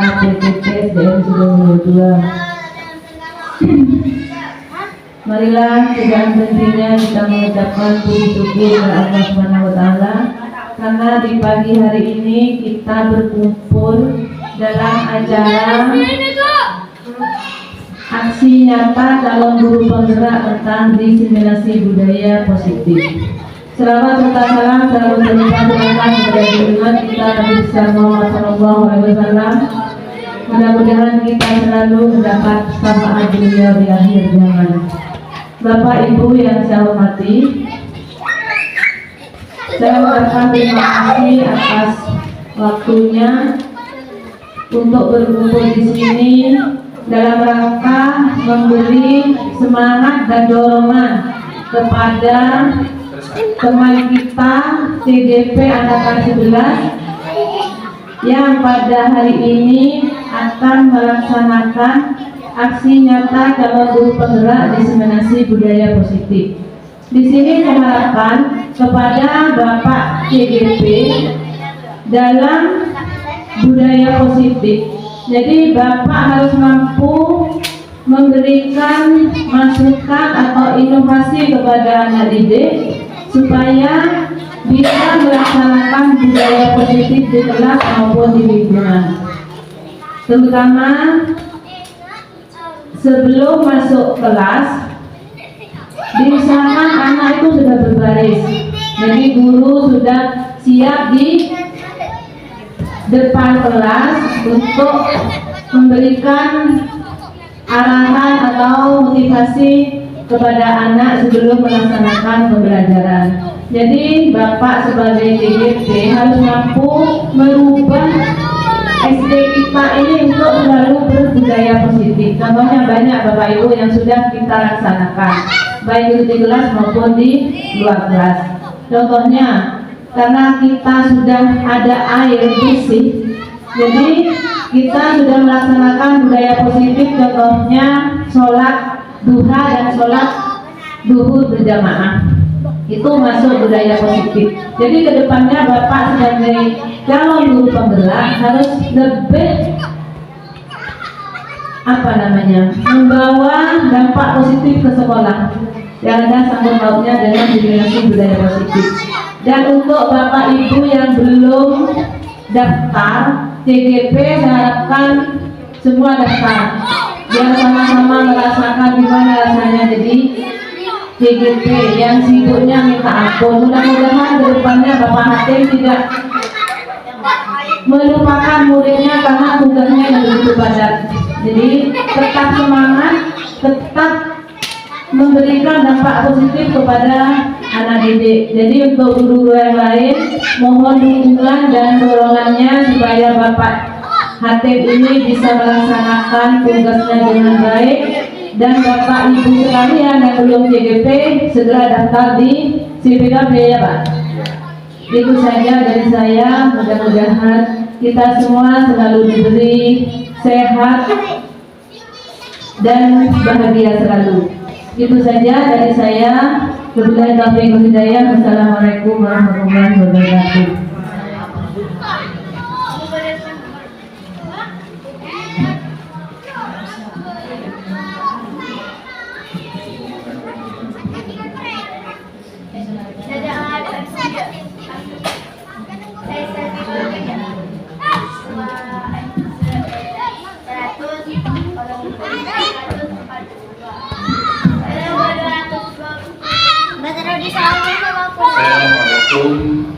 PPT SDN Sidomulyo 2. Marilah dengan pentingnya kita mengucapkan puji syukur kepada Allah Subhanahu wa taala karena di pagi hari ini kita berkumpul dalam acara aksi nyata calon guru penggerak tentang diseminasi budaya positif. Selawat serta salam selalu terlimpah kepada junjungan kita Nabi besar Muhammad Sallallahu Alaihi Wasallam. Mudah-mudahan kita selalu mendapat syafaat beliau di akhir zaman. Bapak Ibu yang saya hormati, saya mengucapkan terima kasih atas waktunya untuk berkumpul di sini dalam rangka memberi semangat dan dorongan kepada teman kita TGP Angkatan 11 yang pada hari ini akan melaksanakan aksi nyata calon guru penggerak diseminasi budaya positif. Di sini saya harapkan kepada Bapak TGP dalam budaya positif. Jadi Bapak harus mampu memberikan masukan atau inovasi kepada anak didik supaya bisa melaksanakan budaya positif di kelas maupun di lingkungan. Terutama sebelum masuk kelas, diusahakan anak itu sudah berbaris. Jadi guru sudah siap di depan kelas untuk memberikan arahan atau motivasi kepada anak sebelum melaksanakan pembelajaran. Jadi Bapak sebagai TGP harus mampu merubah SD kita ini untuk selalu berbudaya positif. Contohnya banyak Bapak Ibu yang sudah kita laksanakan, baik di kelas maupun di luar kelas. Contohnya, karena kita sudah ada air bersih, jadi kita sudah melaksanakan budaya positif. Contohnya sholat duha dan sholat duhur berjamaah, itu masuk budaya positif. Jadi kedepannya Bapak sebagai calon guru penggerak harus lebih membawa dampak positif ke sekolah yang ada sangkut pautnya dengan diseminasi budaya positif. Dan untuk Bapak Ibu yang belum daftar TGP, saya harapkan semua daftar biar sama-sama merasakan gimana rasanya jadi TGP yang sibuknya minta ampun. Mudah-mudahan kedepannya Bapak Hatim tidak melupakan muridnya karena tugasnya yang begitu padat. Jadi tetap semangat, tetap memberikan dampak positif kepada anak didik. Jadi untuk guru-guru yang lain, mohon dukungan dan dorongannya supaya Bapak Hatib ini bisa melaksanakan tugasnya dengan baik. Dan Bapak Ibu sekalian yang belum TGP segera daftar di CPKB ya Pak. Itu saja dari saya. Mudah-mudahan kita semua selalu diberi sehat dan bahagia selalu. Itu saja dari saya. Wabillahi taufiq wal hidayah. Wassalamualaikum warahmatullahi wabarakatuh.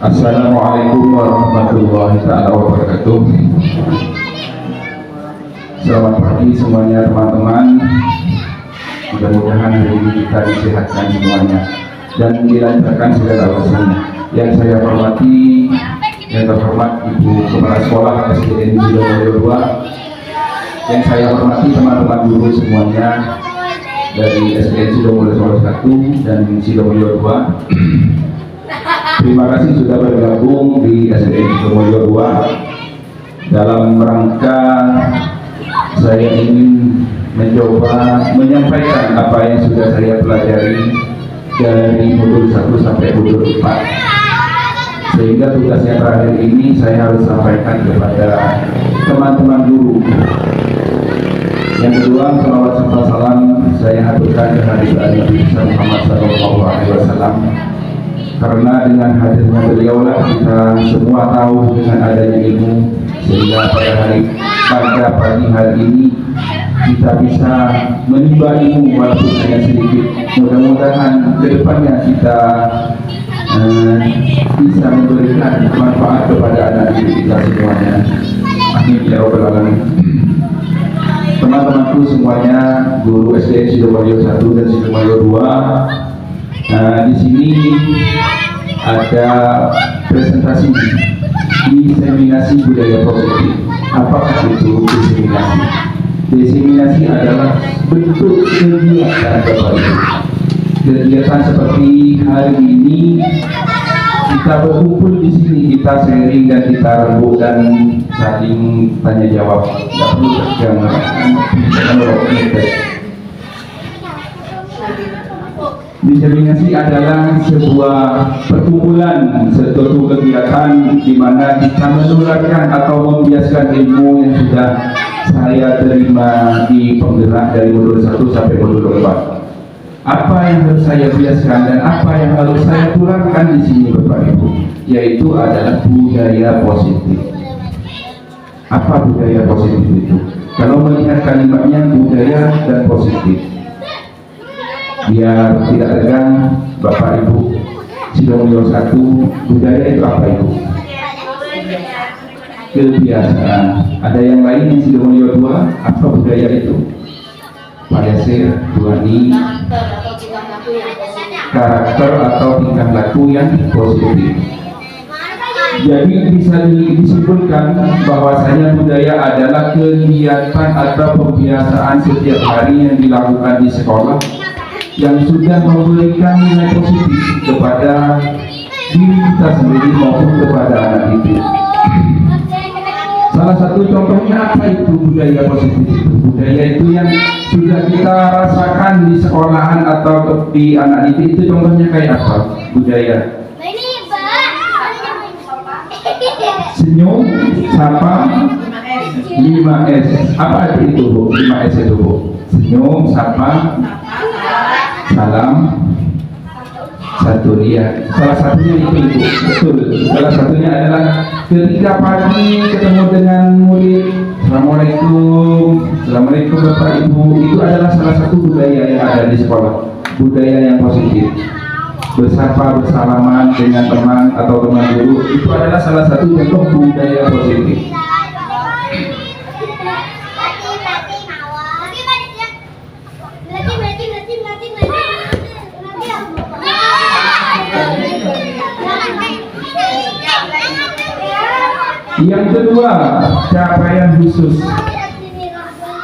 Assalamualaikum warahmatullahi wabarakatuh. Selamat pagi semuanya teman-teman. Mudah-mudahan hari ini kita disehatkan semuanya dan dilancarkan segala urusannya. Yang saya hormati, yang terhormat Ibu Kepala Sekolah SDN Sidomulyo 2. Yang saya hormati teman-teman guru semuanya dari SDN Sidomulyo 1 dan Sidomulyo 2. Terima kasih sudah bergabung di SDN Sidomulyo 2 dalam rangka saya ingin mencoba menyampaikan apa yang sudah saya pelajari dari modul 1 sampai modul 4. Sehingga tugasnya terakhir ini saya harus sampaikan kepada teman-teman guru. Yang kedua, salawat serta salam saya aturkan kehadiran Nabi Muhammad SAW, karena dengan hadirnya beliaulah kita semua tahu dengan adanya ilmu, sehingga pada pagi hari ini kita bisa menimba ilmu walaupun hanya sedikit. Mudah-mudahan kedepannya kita bisa memberikan manfaat kepada anak didik kita semuanya. Amin ya rabbal alamin. Teman-temanku semuanya, guru SD Sidoarjo 1 dan Sidoarjo 2. Nah, di sini ada presentasi diseminasi budaya positif. Apakah itu diseminasi? Diseminasi adalah bentuk kegiatan Bapak Ibu. Kegiatan seperti hari ini kita berkumpul di sini, kita sharing dan kita rembuk dan saling tanya jawab. Tidak perlu diseminasi adalah sebuah perkumpulan, suatu kegiatan di mana kita menularkan atau membiaskan ilmu yang sudah saya terima di penggerak dari modul 1 sampai modul 4. Apa yang harus saya biaskan dan apa yang harus saya tularkan di sini Bapak Ibu, yaitu adalah budaya positif. Apa budaya positif itu? Kalau melihat kalimatnya budaya dan positif, biar tidak tegang Bapak Ibu, Sidoarjo 1, budaya itu apa Ibu? Kebiasaan. Ada yang lain yang Sidoarjo 2, apa budaya itu? Pak Yasir, Duani, karakter atau tingkah laku yang positif. Jadi bisa disimpulkan bahwasanya budaya adalah kegiatan atau pembiasaan setiap hari yang dilakukan di sekolah yang sudah memberikan nilai positif kepada diri kita sendiri maupun kepada anak didik. Salah satu contohnya apa itu budaya positif itu? Budaya itu yang sudah kita rasakan di sekolahan atau di anak didik itu contohnya kayak apa? Budaya senyum, sapa, 5S. Apa itu Bu? 5S itu Bu? Senyum, sapa, salam, satu dia. Salah satunya itu Ibu. Betul. Salah satunya adalah ketika pagi ketemu dengan murid, Assalamualaikum, Assalamualaikum Bapak Ibu. Itu adalah salah satu budaya yang ada di sekolah. Budaya yang positif. Bersapa, bersalaman dengan teman atau teman guru, itu adalah salah satu contoh budaya positif. Yang kedua, capaian khusus.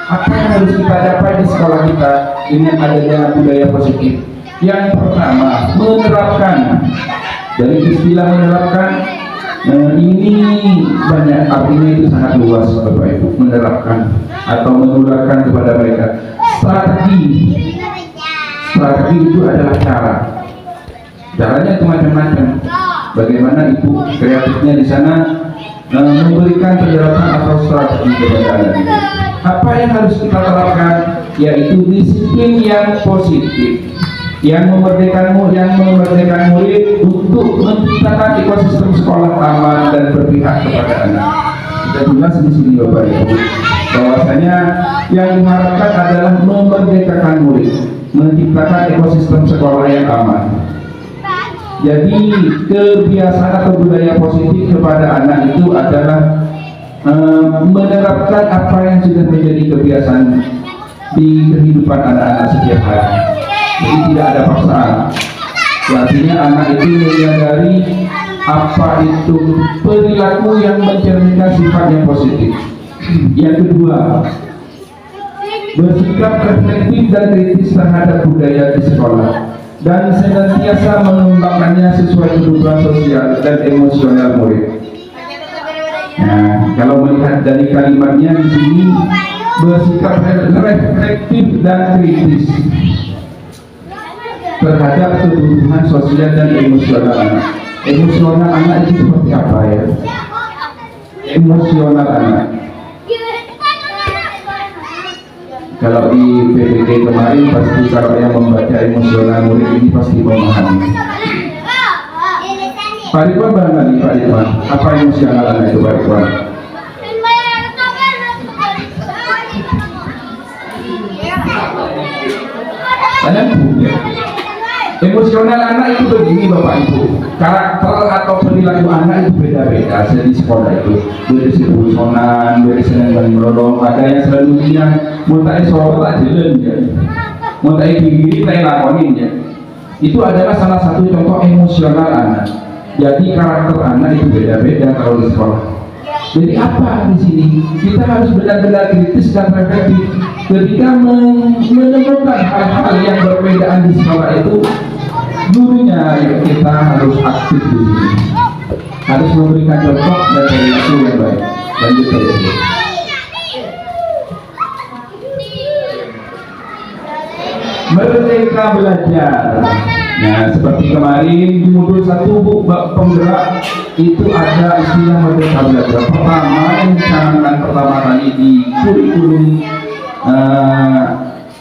Apa yang harus kita capai di sekolah kita dengan adanya budaya positif? Yang pertama, menerapkan. Dari istilah menerapkan, ini banyak artinya, itu sangat luas Bapak Ibu. Menerapkan atau menularkan kepada mereka. Strategi itu adalah cara. Caranya itu macam-macam. Bagaimana Ibu kreatifnya di sana memberikan penjelasan atau strategi kepada anak didik. Apa yang harus kita terapkan? Yaitu disiplin yang positif, yang memerdekakan murid untuk menciptakan ekosistem sekolah aman dan berpihak kepada anak. Kita jelas di sini Bapak Ibu, bahwasanya yang diharapkan adalah memerdekakan murid, menciptakan ekosistem sekolah yang aman. Jadi kebiasaan atau budaya positif kepada anak itu adalah menerapkan apa yang sudah menjadi kebiasaan di kehidupan anak-anak setiap hari. Jadi tidak ada paksaan. Artinya anak itu menyadari apa itu perilaku yang mencerminkan sifat yang positif. Yang kedua, bersikap reflektif dan kritis terhadap budaya di sekolah dan senantiasa mengembangkannya sesuai kebutuhan sosial dan emosional murid. Nah, kalau melihat dari kalimatnya di sini, bersikap reflektif dan kritis terhadap kebutuhan sosial dan emosional anak. Emosional anak itu seperti apa ya? Emosional anak. Kalau di PPT kemarin pasti kalau yang membaca emosional murid ini pasti memahami. Pak Ridwan barangkali, Pak Ridwan, apa emosional anak itu Pak Ridwan? Tanya Bu, ya. Emosional anak itu begini Bapak Ibu, karakter atau perilaku anak itu beda-beda di sekolah itu. Dari sebusonan, dari senang menolong, ada yang selalu dia muntai sorot aja ya, muntai diri saya lakonin ya. Itu adalah salah satu contoh emosional anak. Jadi karakter anak itu beda-beda kalau di sekolah. Jadi apa di sini? Kita harus benar-benar kritis dan reflektif. Ketika menemukan hal-hal yang berbedaan di sekolah itu, gurunya yang kita harus aktif di sini, harus memberikan contoh dan perilaku yang baik. Lanjut saja. Merdeka belajar. Nah, seperti kemarin di modul 1 penggerak itu ada istilah merdeka belajar. Pertama yang dicanangkan pertama kali di kurikulum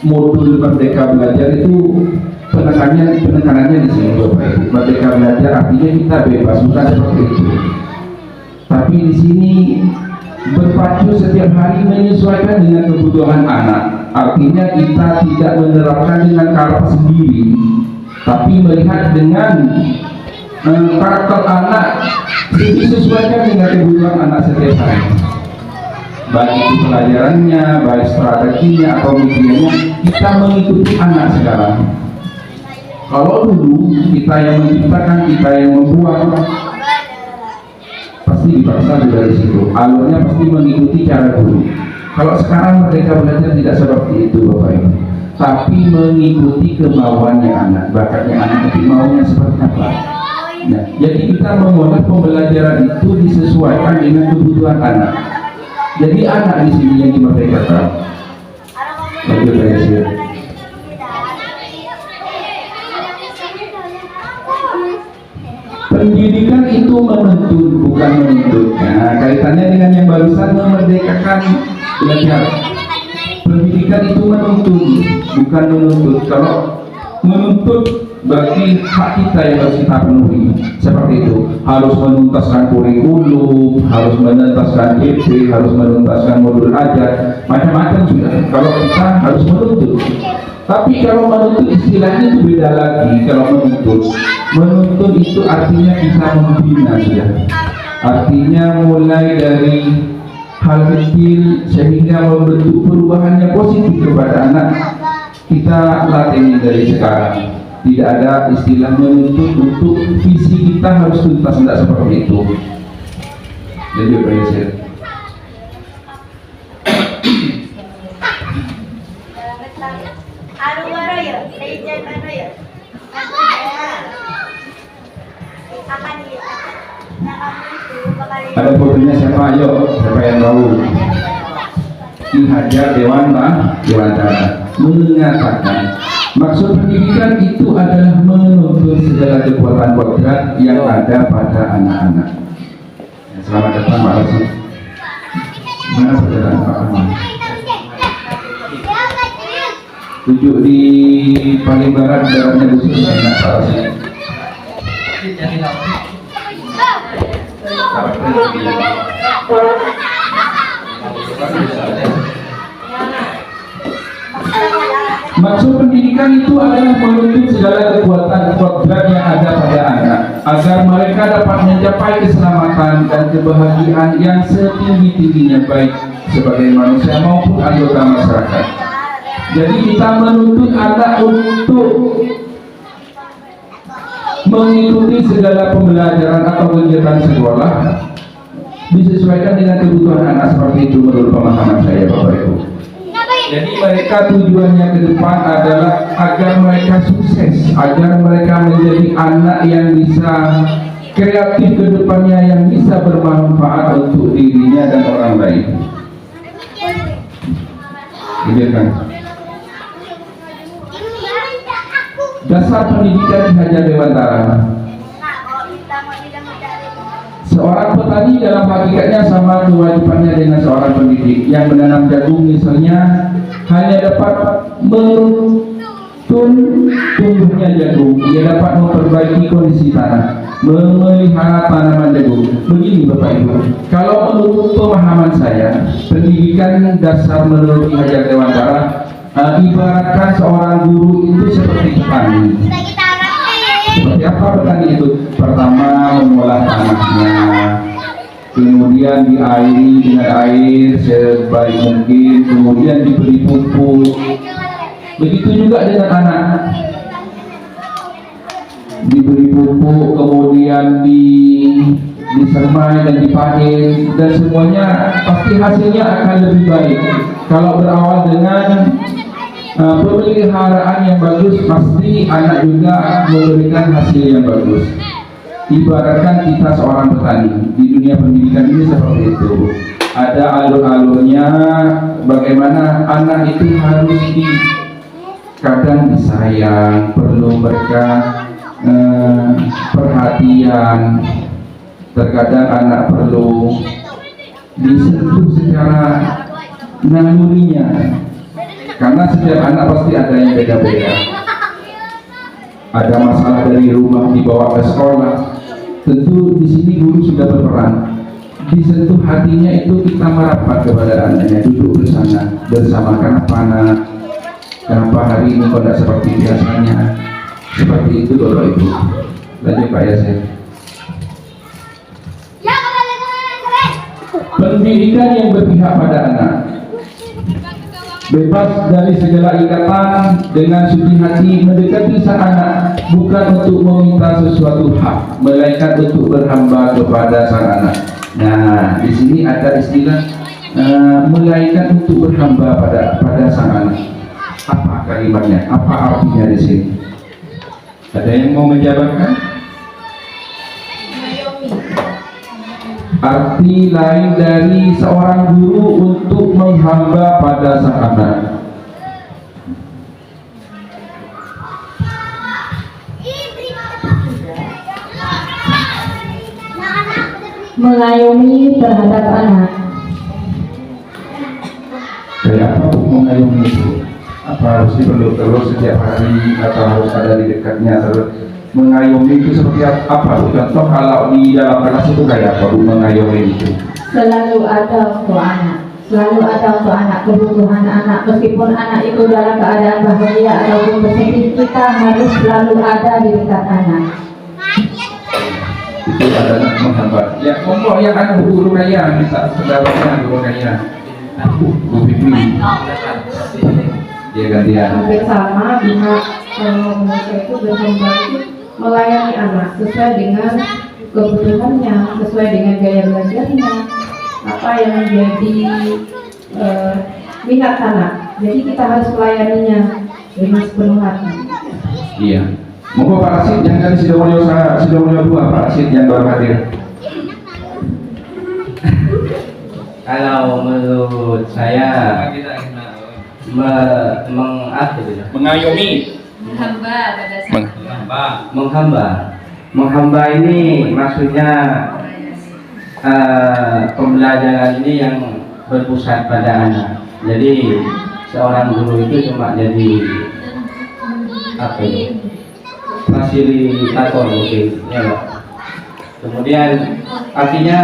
modul merdeka belajar itu penekanannya di sini Bapak Ibu. Merdeka belajar artinya kita bebas, bukan seperti itu. Tapi di sini berpacu setiap hari menyesuaikan dengan kebutuhan anak. Artinya kita tidak menerapkan dengan karakter sendiri, tapi melihat dengan karakter anak disesuaikan dengan kebutuhan anak setiap hari. Baik itu pelajarannya, baik strateginya atau medianya, kita mengikuti anak sekarang. Kalau dulu kita yang menciptakan, kita yang membuat, pasti dipaksa dari situ. Alurnya pasti mengikuti cara guru. Kalau sekarang mereka belajar tidak seperti itu Bapak Ibu, tapi mengikuti kemauannya anak, bakatnya anak itu maunya seperti apa. Nah, jadi kita memulai pembelajaran itu disesuaikan dengan kebutuhan anak. Jadi anak di sini yang dimerdekakan. Lanjut ya. Pendidikan itu menuntut, bukan menuntut. Nah, kaitannya dengan yang barusan memerdekakan belajar. Pendidikan itu menuntut, bukan menuntut. Kalau menuntut berarti hak kita yang harus kita penuhi. Seperti itu, harus menuntaskan kurikulum, harus menuntaskan EP, harus menuntaskan modul ajar, macam-macam sudah. Kalau kita harus menuntut. Tapi kalau menuntut istilahnya itu beda lagi. Kalau menuntut itu artinya kita membina sudah. Artinya mulai dari hal kecil sehingga membentuk perubahan yang positif kepada anak. Kita latih dari sekarang. Tidak ada istilah menuntut untuk visi kita harus tuntas, tidak seperti itu. Jadi berhasil. Ada fotonya siapa? Ayo, siapa yang tahu? Ki Hajar Dewantara mengatakan maksud pendidikan itu adalah menuntut segala kekuatan kodrat yang ada pada anak-anak. Selamat datang Pak Rasul. Mana perjalanan Pak Rahman? Tujuh di paling barat, daratnya khusus enak Pak Rasul. Maksud pendidikan itu adalah menuntut segala kekuatan kodrat yang ada pada anak agar mereka dapat mencapai keselamatan dan kebahagiaan yang setinggi-tingginya baik sebagai manusia maupun anggota masyarakat. Jadi kita menuntut anak untuk mengikuti segala pembelajaran atau kegiatan sekolah disesuaikan dengan kebutuhan anak, seperti itu menurut pemahaman saya Bapak Ibu. Jadi mereka tujuannya ke depan adalah agar mereka sukses, agar mereka menjadi anak yang bisa kreatif ke depannya, yang bisa bermanfaat untuk dirinya dan orang lain. Gitu kan? Dasar pendidikan Ki Hajar Dewantara. Seorang petani dalam hakikatnya sama kewajibannya dengan seorang pendidik. Yang menanam jagung misalnya hanya dapat tumbuhnya jagung, ia dapat memperbaiki kondisi tanah, memelihara tanaman jagung. Begini Bapak Ibu, kalau menurut pemahaman saya, pendidikan dasar menurut Ki Hajar Dewantara ibaratkan seorang guru itu seperti petani. Seperti apa petani itu? Pertama mengolah tanahnya, kemudian diairi dengan air sebaik mungkin, kemudian diberi pupuk. Begitu juga dengan anak, diberi pupuk, kemudian disemai dan dipanen, dan semuanya pasti hasilnya akan lebih baik. Kalau berawal dengan pemeliharaan yang bagus, pasti anak juga memberikan hasil yang bagus. Ibaratkan kita seorang petani di dunia pendidikan ini seperti itu. Ada alur-alurnya, bagaimana anak itu harus kadang disayang, perlu berkah perhatian. Terkadang anak perlu disentuh secara nalurinya, karena setiap anak pasti ada yang beda-beda. Ada masalah dari rumah dibawa ke sekolah, tentu di sini guru sudah berperan. Disentuh hatinya itu kita merapat kepada anaknya, duduk bersama kenapa anak, kenapa hari ini kok tidak seperti biasanya. Seperti itu Bapak Ibu. Lanjut Pak Yasir. Pendidikan yang berpihak pada anak, bebas dari segala ikatan, dengan suci hati mendekati sang anak, bukan untuk meminta sesuatu hak, melainkan untuk berhamba kepada sang anak. Nah, di sini ada istilah melainkan untuk berhamba pada sang anak. Apa kalimatnya? Apa artinya di sini? Ada yang mau menjabarkan? Arti lain dari seorang guru untuk menghamba pada sang anak. Mengayomi terhadap anak. Kayak apa mengayomi itu? Apa harus dipeluk terus setiap hari, atau harus ada di dekatnya terus? Mengayomi itu seperti apa? Contoh kalau di dalam kelas itu kayak apa Bu mengayomi itu? Selalu ada untuk anak, selalu ada untuk anak, kebutuhan anak. Meskipun anak itu dalam keadaan bahagia ataupun bersedih, kita harus selalu ada di dekat anak. Itu adalah menghambat. Ya, ngomong yang ada guru kaya, minta saudaranya guru kaya. Bu Fikri, dia gantian. Hampir sama pihak Indonesia itu berhamba itu melayani anak sesuai dengan kebutuhannya, sesuai dengan gaya belajarnya, apa yang menjadi minat anak. Jadi kita harus melayaninya dengan sepenuh hati. Iya. Monggo Pak Rasid yang dari Sidomulyo 2, Pak Rasid yang baru hadir. Kalau menurut saya Mengayomi. menghamba ini maksudnya pembelajaran ini yang berpusat pada anak. Jadi seorang guru itu cuma jadi apa itu? Fasilitator mungkin, ya Pak. Kemudian artinya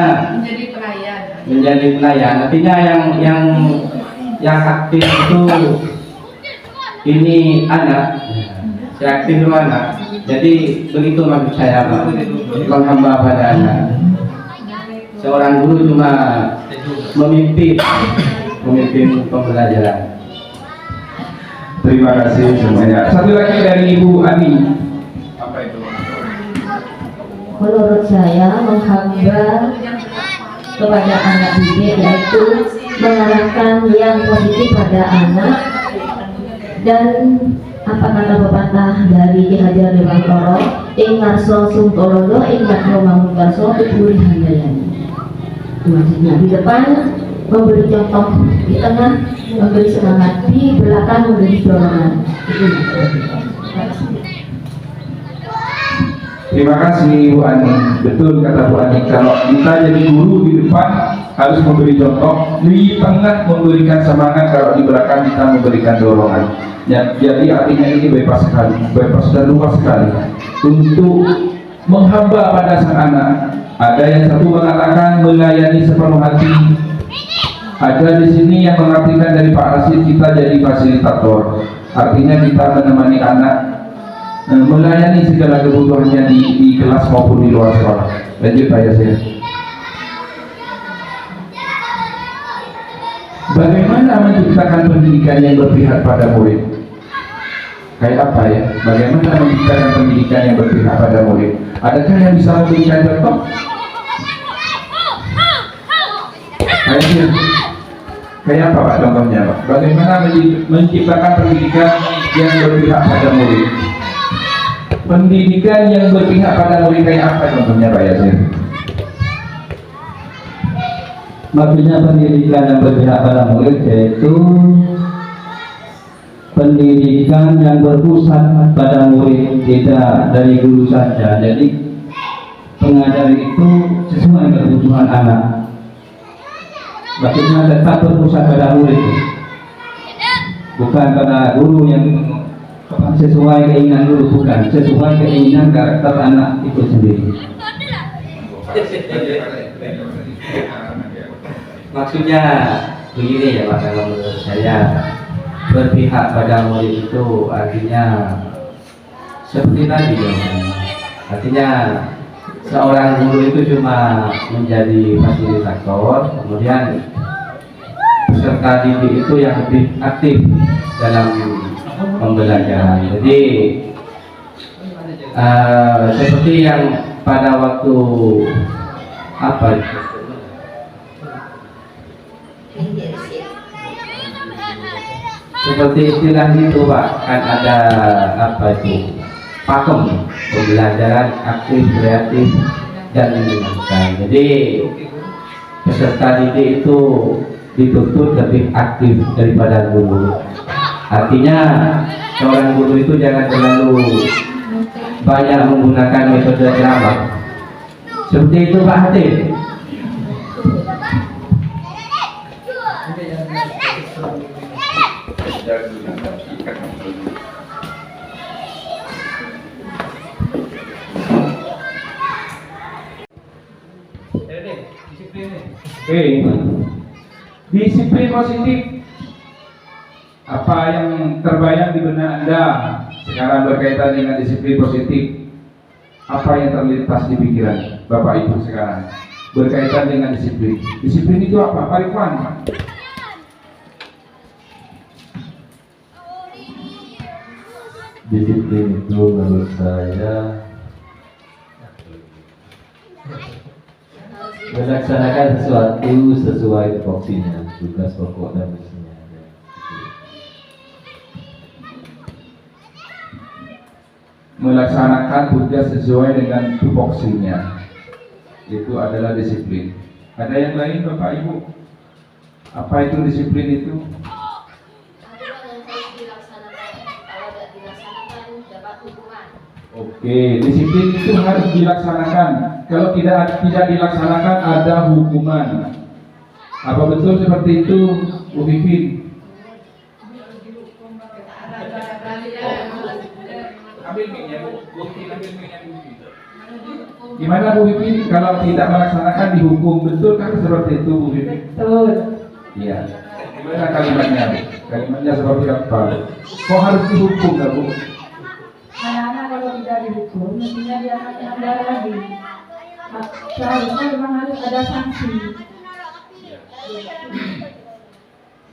menjadi pelayan. Artinya yang aktif itu ini anak, si aktif itu anak. Jadi begitu maksud saya Pak, menghamba pada anak. Seorang guru cuma memimpin pembelajaran. Terima kasih semuanya. Satu lagi dari Ibu Ani. Apa itu? Menurut saya menghamba kepada anak didik yaitu mengarahkan yang positif pada anak, dan apa kata pepatah dari Ki Hajar Dewantara, ing ngarsa sungkolodo ing natno manunggaso tuturi handayani. Maksudnya di depan memberi contoh, di tengah memberi semangat, di belakang memberi dorongan. Itu Terima kasih Bu Ani. Betul kata Bu Ani, kalau kita jadi guru di depan harus memberi contoh, di tengah memberikan semangat, kalau di belakang kita memberikan dorongan. Ya, jadi artinya ini bebas sekali, bebas dan luas sekali untuk menghamba pada sang anak. Ada yang satu mengatakan melayani sepenuh hati. Ada di sini yang mengartikan dari Pak Rasid kita jadi fasilitator. Artinya kita menemani anak, melayani segala kebutuhannya di kelas maupun di luar sekolah. Lanjut Pak Yasir. Bagaimana menciptakan pendidikan yang berpihak pada murid? Kayak apa ya? Bagaimana menciptakan pendidikan yang berpihak pada murid? Adakah yang bisa memberikan contoh? Kayak apa Pak contohnya Pak? Bagaimana menciptakan pendidikan yang berpihak pada murid? Pendidikan yang berpihak pada murid kayak apa contohnya Pak Yasir? Maksudnya pendidikan yang berpihak pada murid yaitu pendidikan yang berpusat pada murid, tidak dari guru saja. Jadi pengajar itu sesuai kebutuhan anak. Maksudnya tetap berpusat pada murid, bukan pada guru yang sesuai keinginan guru, bukan sesuai keinginan karakter anak itu sendiri. Maksudnya begini ya Pak, kalau menurut saya berpihak pada murid itu artinya seperti tadi ya, artinya seorang guru itu cuma menjadi fasilitator, kemudian peserta didik itu yang lebih aktif dalam pembelajaran. Jadi seperti yang pada waktu apa seperti istilah itu Pak, kan ada apa itu pakem pembelajaran aktif, kreatif dan menyenangkan. Jadi peserta didik itu dituntut lebih aktif daripada guru. Artinya seorang guru itu jangan terlalu banyak menggunakan metode ceramah. Seperti itu Pak Hatim. Oke, disiplin positif. Apa yang terbayang di benak Anda sekarang berkaitan dengan disiplin positif? Apa yang terlintas di pikiran Bapak Ibu sekarang berkaitan dengan disiplin? Disiplin itu apa? Pak Rifwan. Disiplin itu menurut saya melaksanakan sesuatu sesuai tupoksinya, tugas pokok dan misinya. Melaksanakan tugas sesuai dengan tupoksinya, itu adalah disiplin. Ada yang lain Bapak Ibu? Apa itu disiplin itu? Oke, disiplin itu harus dilaksanakan. Kalau tidak dilaksanakan ada hukuman. Apa betul seperti itu, Bu Pipin? Ambil mic-nya, Bu. Ambil mic-nya, Bu. Gimana Bu Pipin? Kalau tidak melaksanakan dihukum, betul kan seperti itu Bu Pipin? Betul. Iya. Gimana kalimatnya, Bu? Kalimatnya seperti apa? Kok harus dihukum, nggak Bu? Anak-anak kalau tidak dihukum, mestinya dia akan melanggar lagi. Seharusnya memang harus ada sanksi.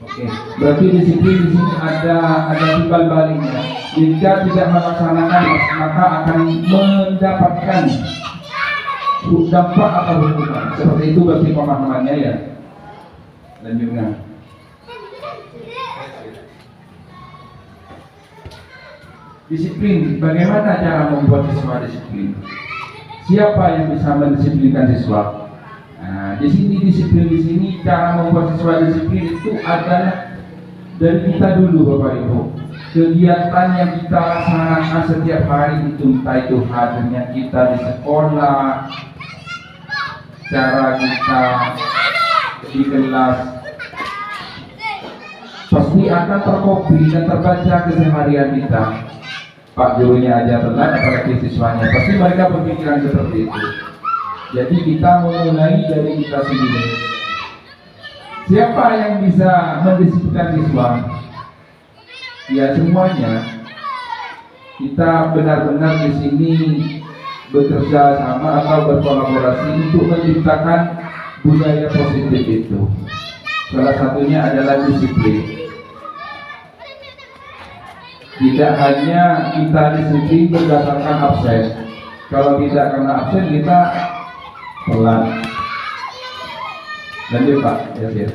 Oke, berarti disiplin di sini ada timbal baliknya. Jika tidak melaksanakan maka akan mendapatkan dampak atau hukuman. Seperti itu berarti pemahamannya ya. Lanjutnya. Disiplin, bagaimana cara membuat siswa disiplin? Siapa yang bisa mendisiplinkan siswa? Nah, di sini disiplin di sini cara membuat siswa disiplin itu adalah dari kita dulu Bapak Ibu. kegiatan yang kita laksanakan setiap hari itu, entah itu hadirnya kita di sekolah, cara kita di kelas, pasti akan terkopi dan terbaca keseharian kita. Pak gurunya aja telat, apalagi siswanya, pasti mereka berpikiran seperti itu. Jadi kita memulai dari kita sendiri. Siapa yang bisa mendisiplinkan siswa? Ya semuanya. Kita benar-benar di sini bekerja sama atau berkolaborasi untuk menciptakan budaya positif itu. Salah satunya adalah disiplin. Tidak hanya kita disiplin berdasarkan absen. Kalau tidak karena absen kita pelan. Lanjut Pak, ya.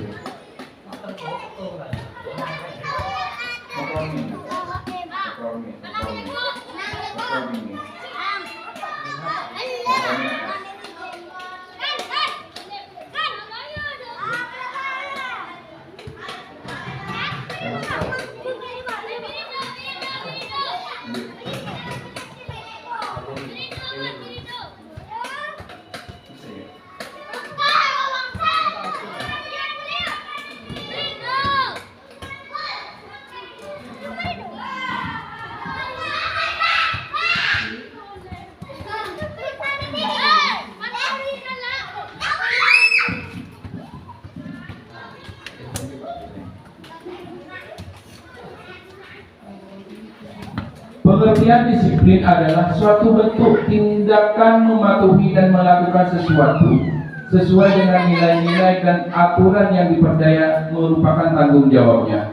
Pengertian disiplin adalah suatu bentuk tindakan mematuhi dan melakukan sesuatu sesuai dengan nilai-nilai dan aturan yang dipercaya merupakan tanggung jawabnya.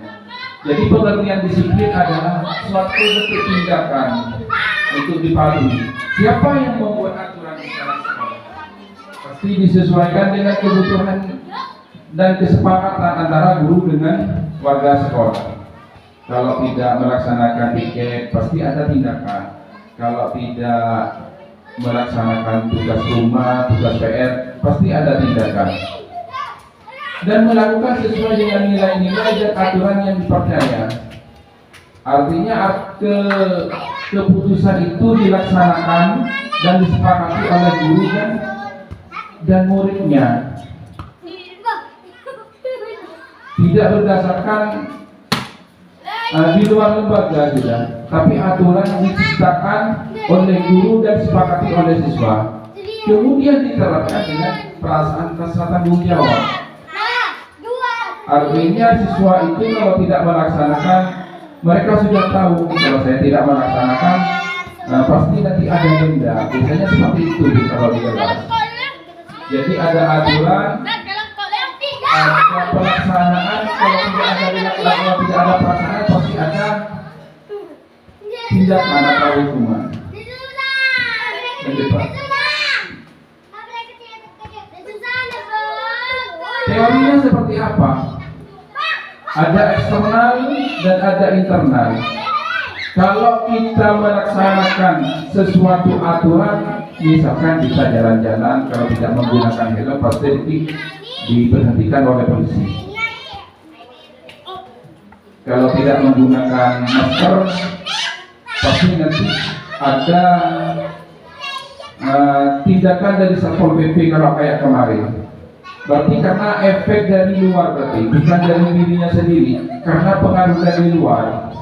Jadi pengertian disiplin adalah suatu bentuk tindakan untuk dipatuhi. Siapa yang membuat aturan di sekolah? Pasti disesuaikan dengan kebutuhan dan kesepakatan antara guru dengan warga sekolah. Kalau tidak melaksanakan piket, pasti ada tindakan. Kalau tidak melaksanakan tugas rumah, tugas PR, pasti ada tindakan. Dan melakukan sesuai dengan nilai-nilai dan aturan yang dipercaya. Artinya keputusan itu dilaksanakan dan disepakati oleh guru dan muridnya. Tidak berdasarkan di luar lembaga sudah, tapi aturan yang diciptakan oleh guru dan disepakati oleh siswa, kemudian diterapkan dengan perasaan rasa tanggung jawab. Artinya siswa itu kalau tidak melaksanakan, mereka sudah tahu kalau saya tidak melaksanakan, pasti nanti ada denda. Biasanya seperti itu kalau di kelas. Jadi ada aturan, ada pelaksanaan. Kalau tidak ada pelaksanaan, pasti ada tindakan atau hukuman. Lanjut Pak. Teorinya seperti apa? Ada eksternal dan ada internal. Kalau kita melaksanakan sesuatu aturan, misalkan kita jalan-jalan, kalau tidak menggunakan helm pasti diberhentikan oleh polisi. Kalau tidak menggunakan masker, pasti nanti ada tindakan dari Satpol PP kalau kayak kemarin. Berarti karena efek dari luar, berarti bukan dari dirinya sendiri, karena pengaruh dari luar.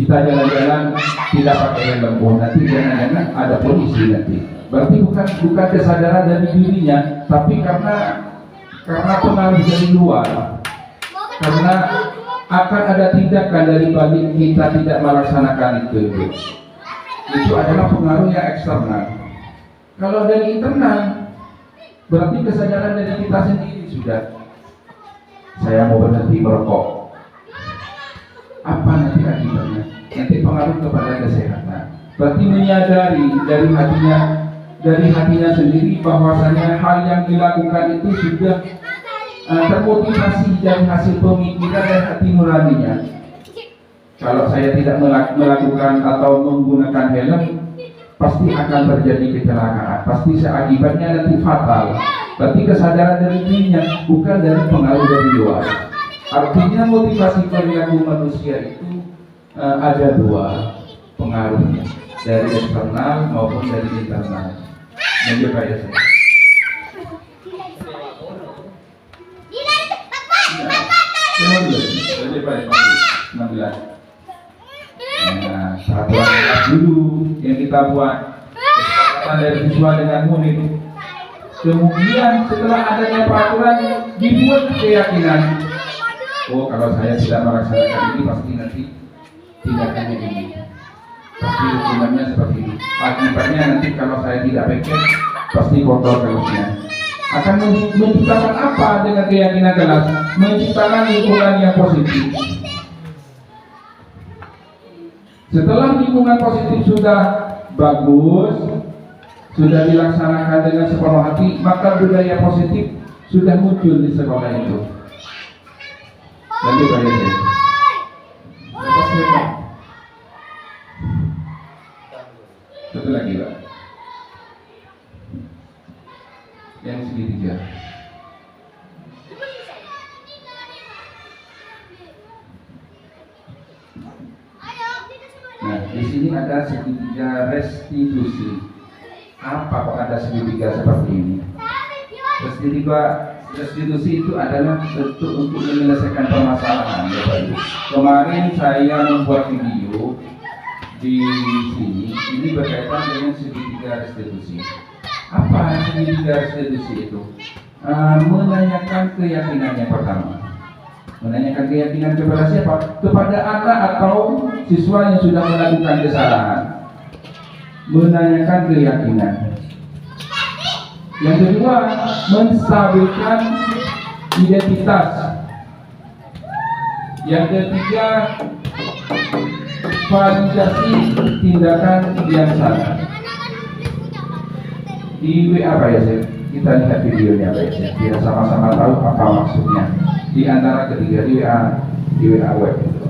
Kita jalan-jalan tidak pakai helm, nanti jangan-jangan ada polisi nanti. Berarti bukan kesadaran dari dirinya, tapi karena pengaruh dari luar. Karena akan ada tindakan dari balik kita tidak melaksanakan itu. Itu adalah pengaruh yang eksternal. Kalau dari internal, berarti kesadaran dari kita sendiri sudah. Saya mau berhenti merokok. Apa nanti akibatnya? Nanti pengaruh kepada kesehatan. Berarti menyadari dari hatinya sendiri bahwasanya hal yang dilakukan itu sudah termotivasi dari hasil pemikiran dan hati nuraninya. Kalau saya tidak melakukan atau menggunakan helm, pasti akan terjadi kecelakaan. Pasti akibatnya nanti fatal. Berarti kesadaran dari dirinya, bukan dari pengaruh dari luar. Artinya motivasi perilaku manusia itu ada dua pengaruhnya, dari eksternal maupun dari internal. Mencoba ya saya. Nah, peraturan dulu yang kita buat, kesepakatan dari siswa dengan murid. Kemudian setelah adanya peraturan dibuat keyakinan, oh kalau saya tidak melaksanakan ini pasti nanti tindakannya ini, pasti hukumannya seperti ini. Akibatnya nanti kalau saya tidak beken pasti kotor kelasnya. Akan menciptakan apa dengan keyakinan kelas? Menciptakan lingkungan yang positif. Setelah lingkungan positif sudah bagus, sudah dilaksanakan dengan sepenuh hati, maka budaya positif sudah muncul di sekolah itu. Lanjut aja saya. Lepas mereka. Satu lagi Pak. Yang segitiga. Nah, di sini ada segitiga restitusi. Apa kok ada segitiga seperti ini? Restitusi itu adalah bentuk untuk menyelesaikan permasalahan. Kemarin saya membuat video di sini, ini berkaitan dengan segitiga restitusi. Apa segitiga restitusi itu? Menanyakan keyakinan yang pertama. Menanyakan keyakinan kepada siapa? Kepada anak atau siswa yang sudah melakukan kesalahan. Menanyakan keyakinan. Yang kedua, menstabilkan identitas. Yang ketiga, validasi tindakan yang salah. Di WA Pak Yasir, kita lihat videonya Pak Yasir, kita sama-sama tahu apa maksudnya. Di antara ketiga di WA web itu.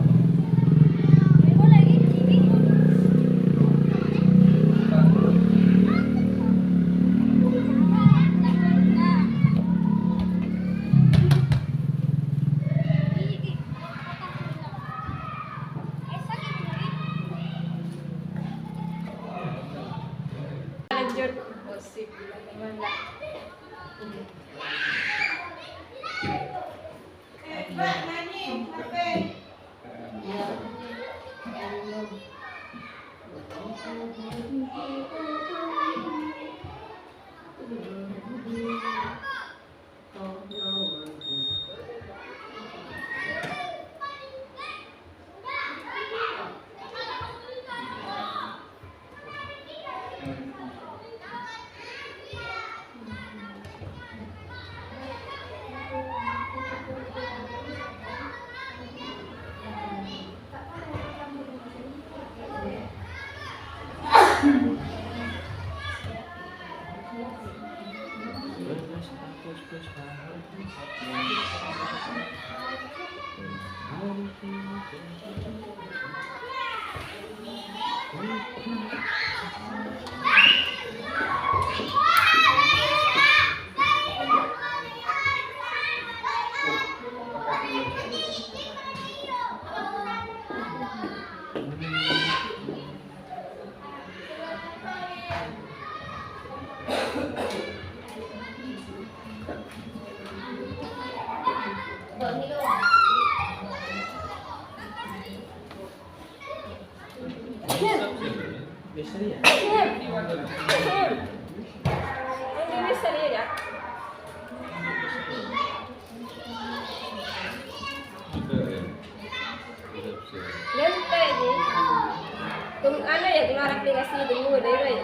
Kung ano ya, kung aplikasi din mo dahil eh.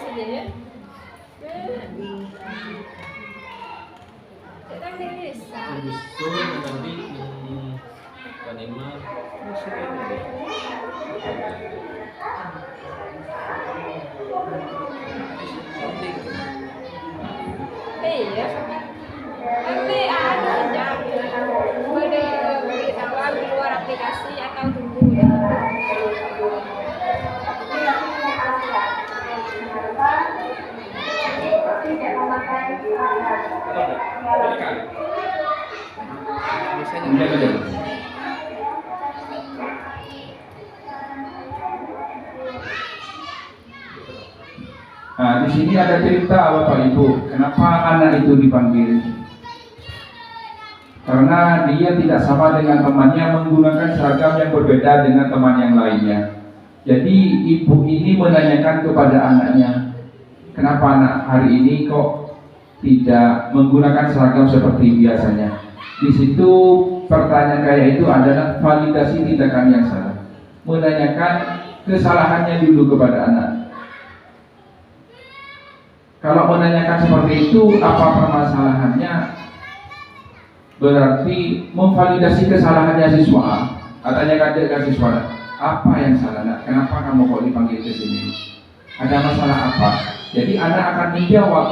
Sige ya. Kita bilis. Gusto nanti panima Iya. Nanti ada jam beritahuan di luar aplikasi atau tunggu ya. Tidak memakai Menjaga. Nah, di sini ada cerita Bapak Ibu, kenapa anak itu dipanggil? Karena dia tidak sama dengan temannya, menggunakan seragam yang berbeda dengan teman yang lainnya. Jadi ibu ini menanyakan kepada anaknya, kenapa anak hari ini kok tidak menggunakan seragam seperti biasanya? Di situ pertanyaan kayak itu adalah validasi tindakan yang salah, menanyakan kesalahannya dulu kepada anak. Kalau menanyakan seperti itu, apa permasalahannya? Berarti memvalidasi kesalahannya siswa A. Katanya ke siswa A, apa yang salah nak? Kenapa kamu kok dipanggil ke sini? Ada masalah apa? Jadi anak akan menjawab,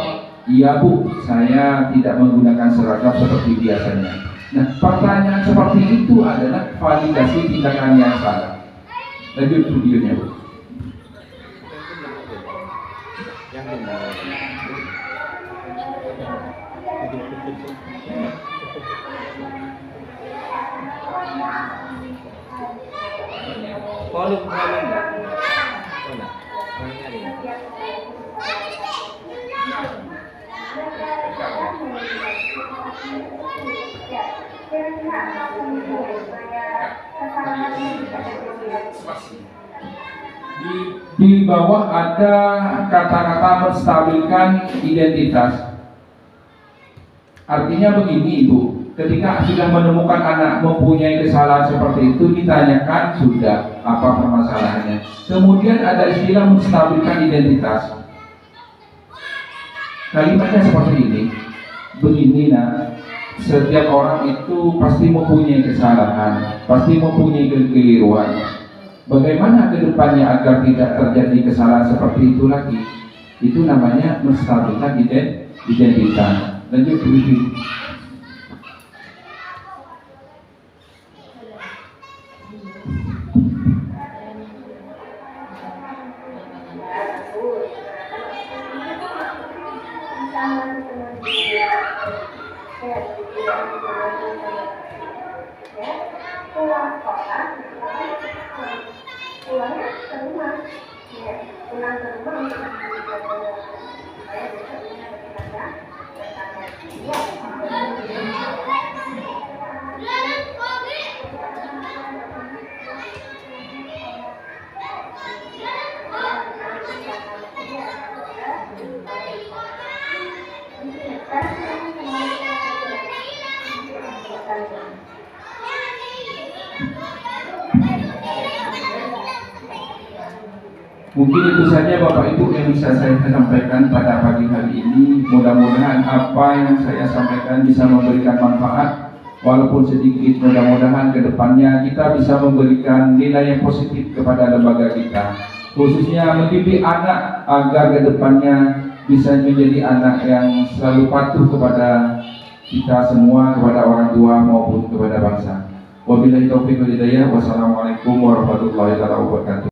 iya bu, saya tidak menggunakan seragam seperti biasanya. Nah, pertanyaan seperti itu adalah validasi tindakan yang salah. Lanjut videonya bu. Volume. Di bawah ada kata-kata menstabilkan identitas. Artinya begini Ibu, ketika sudah menemukan anak mempunyai kesalahan seperti itu, ditanyakan sudah apa permasalahannya. Kemudian ada istilah menstabilkan identitas. Kalimatnya seperti ini, begini nak, setiap orang itu pasti mempunyai kesalahan, pasti mempunyai kekeliruan. Bagaimana ke depannya agar tidak terjadi kesalahan seperti itu lagi? Itu namanya menstabilkan identitas. Lanjut dulu. Mungkin itu saja Bapak Ibu yang bisa saya sampaikan pada pagi hari ini. Mudah-mudahan apa yang saya sampaikan bisa memberikan manfaat, walaupun sedikit. Mudah-mudahan ke depannya kita bisa memberikan nilai yang positif kepada lembaga kita, khususnya mendidik anak agar ke depannya bisa menjadi anak yang selalu patuh kepada kita semua, kepada orang tua maupun kepada bangsa. Wabillahi taufiq wal hidayah. Wassalamualaikum warahmatullahi wabarakatuh.